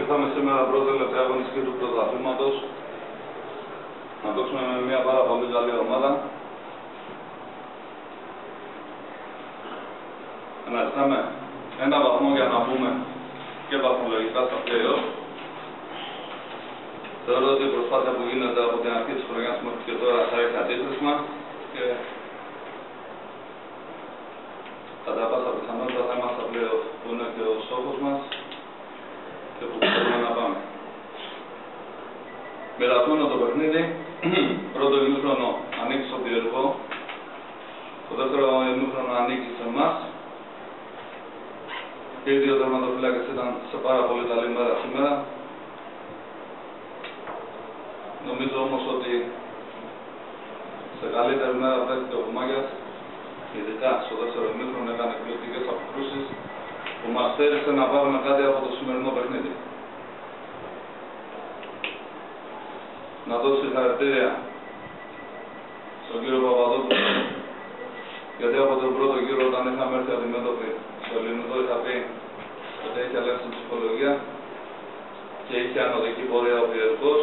Ήρθαμε σήμερα πρώτη τελευταία αγωνιστική του πρωταθλήματος να παίξουμε με μια πάρα πολύ καλή ομάδα. Να ζητάμε ένα βαθμό για να μπούμε και βαθμολογικά στα play-off. Θεωρώ ότι η προσπάθεια που γίνεται από την αρχή της χρονιάς μέχρι και τώρα θα έχει αντίκρισμα και κατά πάσα πιθανότητα θα είμαστε στα play-off, που είναι και ο στόχος μας και που θέλουμε να πάμε. Μοιρασμένο το παιχνίδι, πρώτο ημίχρονο ανήκει στο Πιερικό, το δεύτερο ημίχρονο ανήκει σε εμάς. Και οι δύο τερματοφύλακες ήταν σε πάρα πολύ καλή μέρα σήμερα. Νομίζω όμως ότι σε καλύτερη μέρα βρέθηκε ο Κουμάγιας, ειδικά στο δεύτερο ημίχρονο έκανε εκπληκτικές αποκρούσεις που μας θέλησε να πάρουμε κάτι από το σημερινό παιχνίδι. Να δώσω συγχαρητήρια στον κύριο Παπαδόπουλο, γιατί από τον πρώτο γύρο όταν είχαμε έρθει αντιμέτωποι στο ελληνικό είχα πει ότι έχει αλλάξει την ψυχολογία και είχε ανωδική πορεία ο Πιερικός,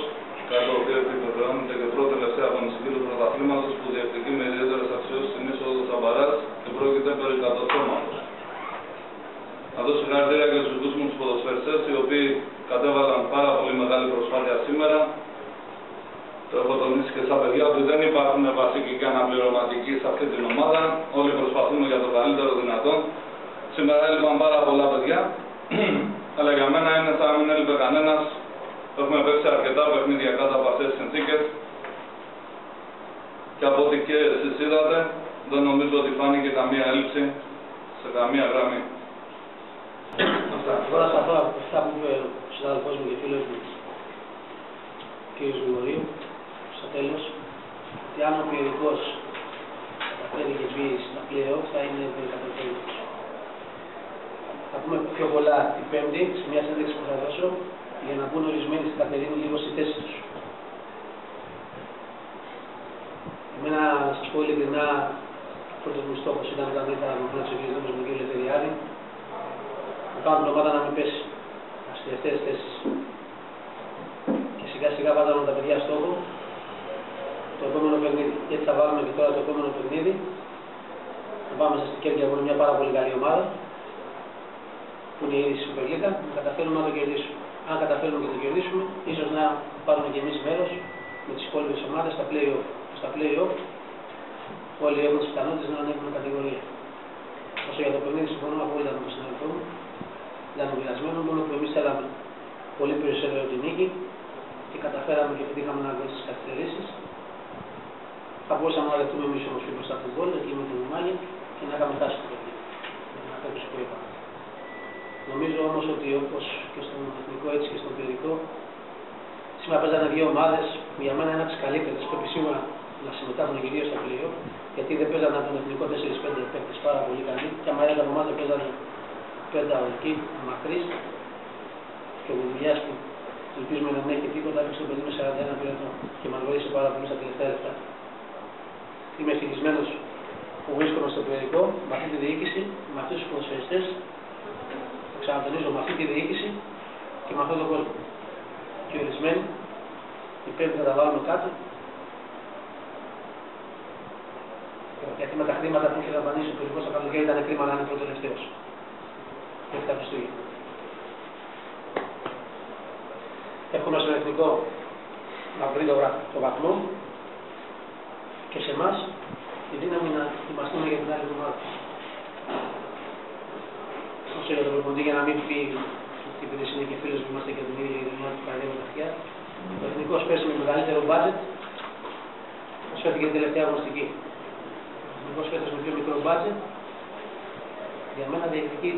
κάτι το οποίο επιβεβαιώνεται και πρώτη τελευταία αγωνιστική του πρωταθλήματος που διεκδικεί με ιδιαίτερες αξιώσεις στην είσοδο του Σαμπαράς και πρόκειται περί κατορθώματος. Να δώσω συγχαρητήρια και στους δικούς μου τους ποδοσφαιριστές, οι οποίοι κατέβαλαν πάρα πολύ μεγάλη προσπάθεια σήμερα. Το έχω τονίσει και στα παιδιά ότι δεν υπάρχουν βασικοί και αναπληρωματικοί σε αυτή την ομάδα. Όλοι προσπαθούμε για το καλύτερο δυνατό. Σήμερα έλειπαν πάρα πολλά παιδιά, αλλά για μένα είναι σαν να μην έλειπε κανένας. Έχουμε παίξει αρκετά παιχνίδια κάτω από αυτές τις συνθήκες και από ό,τι και εσείς είδατε, δεν νομίζω ότι φάνηκε καμία έλλειψη σε καμία γραμμή. Τώρα θα πω αυτά που είπε ο συνάδελφός μου και φίλος μου, κ. Γρηγορίου, στο τέλος, ότι αν ο Πιερικός καταφέρει και μπει στα play-off θα είναι περικατορθώματος. Θα πούμε πιο πολλά την Πέμπτη, σε μια συνέντευξη που θα δώσω, για να μπουν ορισμένοι στην Κατερίνη λίγο στη θέση τους. Εμένα, να σας πω ειλικρινά, ο πρώτος μου στόχος ήταν όταν ήρθα να μου εξηγήσω με τον κύριο Λευτεριάδη, να κάνω την ομάδα να μην πέσει στις τελευταίες θέσεις. Και σιγά σιγά βάζαμε τα παιδιά στόχο το επόμενο παιχνίδι. Γιατί θα βάλουμε και τώρα το επόμενο παιχνίδι, να πάμε στην Κέρκυρα που είναι μια πάρα πολύ καλή ομάδα, που είναι η Super League, να καταφέρουμε να το κερδίσουμε. Αν καταφέρουμε και το κερδίσουμε, ίσως να πάρουμε και εμείς μέρος με τις υπόλοιπες ομάδες στα play-off. Στα play-off όλοι έχουν τις πιθανότητες να ανέβουν κατηγορία. Όσο για το παιχνίδι, συμφωνώ απόλυτα με τον συνάδελφό μου. Ήταν μοιρασμένο, μόνο που εμείς θέλαμε πολύ περισσότερο τη νίκη και καταφέραμε και πετύχαμε να βγάλουμε τις καθυστερήσεις. Θα μπορούσαμε να δεχτούμε εμείς όμως πιο μπροστά τον γκολ, εκεί με τον Μάγια και να είχαμε φτάσει στο παιχνίδι. Να παίξουμε που είπαμε. Νομίζω όμως ότι όπως και στον εθνικό έτσι και στον Πιερικό, σήμερα παίζανε δύο ομάδες που για μένα είναι από τις καλύτερες. Πρέπει σίγουρα να συμμετάσχουν και δύο στα play-off, γιατί δεν παίζανε από τον εθνικό 4-5 παίκτες πάρα πολύ καλοί. Και άμα ήταν ομάδα παίζανε 5 εκεί, μακρύς και ο Βουλιάς που ελπίζουμε να μην έχει τίποτα, έπαιξε το παιδί με 41 πυρετών και μας βοήθησε πάρα πολύ στα τελευταία λεπτά. Είμαι ευτυχισμένος που βρίσκομαι στο Πιερικό με αυτή τη διοίκηση, με αυτούς τους ποδοσφαιριστές. Ξανατονίζω με αυτή τη διοίκηση και με αυτόν τον κόσμο. Και ορισμένοι, οι Πέμπτη θα τα βάλουμε κάτω. Γιατί με τα χρήματα που είχε δαπανίσει ο Πιερικός στο καλοκαίρι ήταν κρίμα να είναι προτελευταίος. Και αυτά Χριστούγεννα. Εύχομαι στον εθνικό να βρει το βαθμό και σε εμάς τη δύναμη να ετοιμαστούμε για την άλλη εβδομάδα. Όσο για τον προπονητή, για να μην πει ότι επειδή είναι και φίλος που είμαστε και τον ίδιο γειτονιά του Καρδιά με τα αυτιά, ο εθνικός πέσει με μεγαλύτερο μπάτζετ, όσο έφυγε την τελευταία αγωνιστική. Ο εθνικός φέτος με πιο μικρό μπάτζετ, για μένα διεκδικεί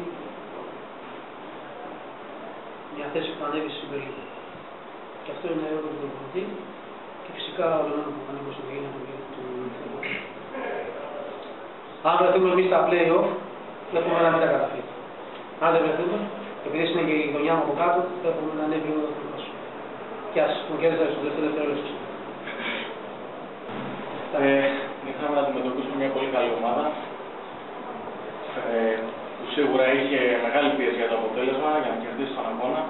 μια θέση που θα ανέβει στη Super League. Και αυτό είναι έργο του προπονητή και φυσικά όλων που ανέβει στο γέννη του εθνικού. Αν βρεθούμε εμείς στα play-off, έχουμε να μην τα καταφέρει. Αν δεν βρεθούμε, επειδή είναι και η γειτονιά μου από κάτω, θα έχουμε να ανέβει ο εθνικός. Και ας μου κέρδισα στο δεύτερο δευτερόλεπτο. Είχαμε να αντιμετωπίσουμε μια πολύ καλή ομάδα που σίγουρα είχε μεγάλη πίεση για το αποτέλεσμα, για να κερδίσει τον αγώνα.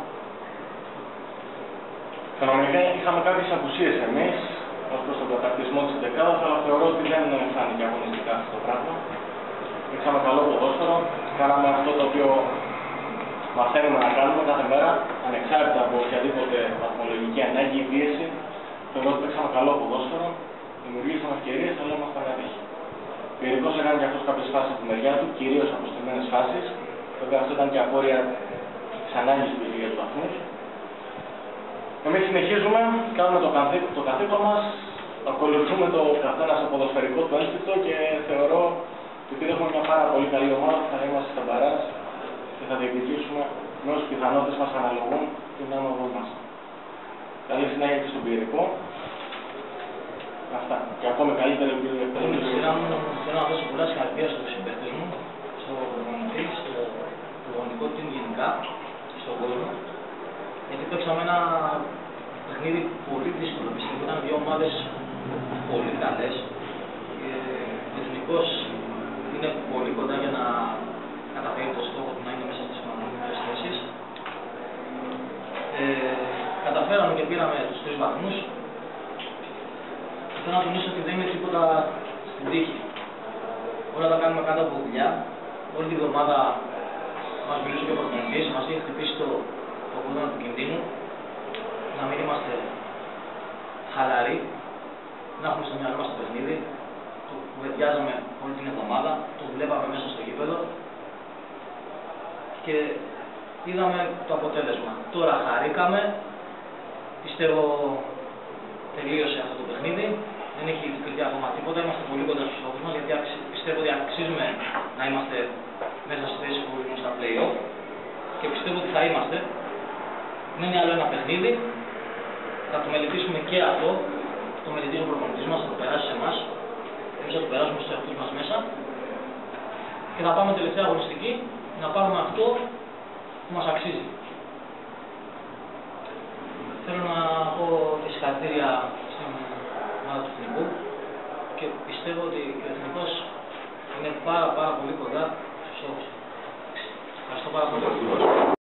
Φαινομενικά είχαμε κάποιες απουσίες εμείς ως προς τον κατακτισμό της δεκάδας, αλλά θεωρώ ότι δεν φάνηκε αγωνιστικά αυτό το πράγμα. Παίξαμε καλό ποδόσφαιρο, κάναμε αυτό το οποίο μαθαίνουμε να κάνουμε κάθε μέρα, ανεξάρτητα από οποιαδήποτε βαθμολογική ανάγκη ή πίεση. Θεωρώ ότι παίξαμε καλό ποδόσφαιρο, δημιουργήσαμε ευκαιρίες, αλλά ήμασταν ατύχοι. Ο Ιερικός έκανε και αυτός κάποιες φάσεις από τη μεριά του, κυρίως αποστημένες φάσεις. Βέβαια αυτό ήταν και απόρρια της ανάγκης που είχε για τους βαθμούς. Εμείς συνεχίζουμε, κάνουμε το καθήκον μας, ακολουθούμε το καθένα στο ποδοσφαιρικό του ένστικτο και θεωρώ ότι επειδή έχουμε μια πάρα πολύ καλή ομάδα θα είμαστε στα μπαράζ και θα διεκδικήσουμε με όσες πιθανότητες μας αναλογούν την άνοδό μας. Καλή συνέχεια και στον Ιερικό. Αυτά. Και ακόμη καλύτερα επιλογή. Με τη σειρά μου θέλω να δώσω πολλά συγχαρητήρια στους συμπαίκτες μου, στο προπονητή, στο προπονητικό team γενικά, στον κόσμο. Γιατί παίξαμε ένα παιχνίδι πολύ δύσκολο. Πιστεύω ήταν δύο ομάδες πολύ καλές. Ο Εθνικός είναι πολύ κοντά για να καταφέρει το στόχο του να είναι μέσα στις πανελληνικές θέσεις. Καταφέραμε και πήραμε τους 3 βαθμούς. Θέλω να τονίσω ότι δεν είναι τίποτα στην τύχη. Όλα τα κάνουμε κάτω από δουλειά. Όλη την εβδομάδα μας μιλούσε και ο προπονητής, μας είχε χτυπήσει το κόδωνα του κινδύνου. Να μην είμαστε χαλαροί, να έχουμε στο μυαλό μας το παιχνίδι. Το κουβεντιάζαμε όλη την εβδομάδα, το δουλεύαμε μέσα στο γήπεδο και είδαμε το αποτέλεσμα. Τώρα χαρήκαμε, πιστεύω τελείωσε αυτό το παιχνίδι. Δεν έχει κρυφτεί ακόμα τίποτα, είμαστε πολύ κοντά στους στόχους μας γιατί πιστεύω ότι αξίζουμε να είμαστε μέσα στις θέσεις που είναι στα play-off και πιστεύω ότι θα είμαστε. Μένει άλλο ένα παιχνίδι, θα το μελετήσουμε και αυτό, το μελετήσει ο προπονητής μας, θα το περάσει σε εμάς, εμείς θα το περάσουμε στους εαυτούς μας μέσα και θα πάμε τελευταία αγωνιστική να πάρουμε αυτό που μας αξίζει. Θέλω να πω και συγχαρητήρια στην ομάδα του Εθνικού και πιστεύω ότι ο Εθνικός είναι πάρα πολύ κοντά στους στόχους. Ευχαριστώ πάρα πολύ.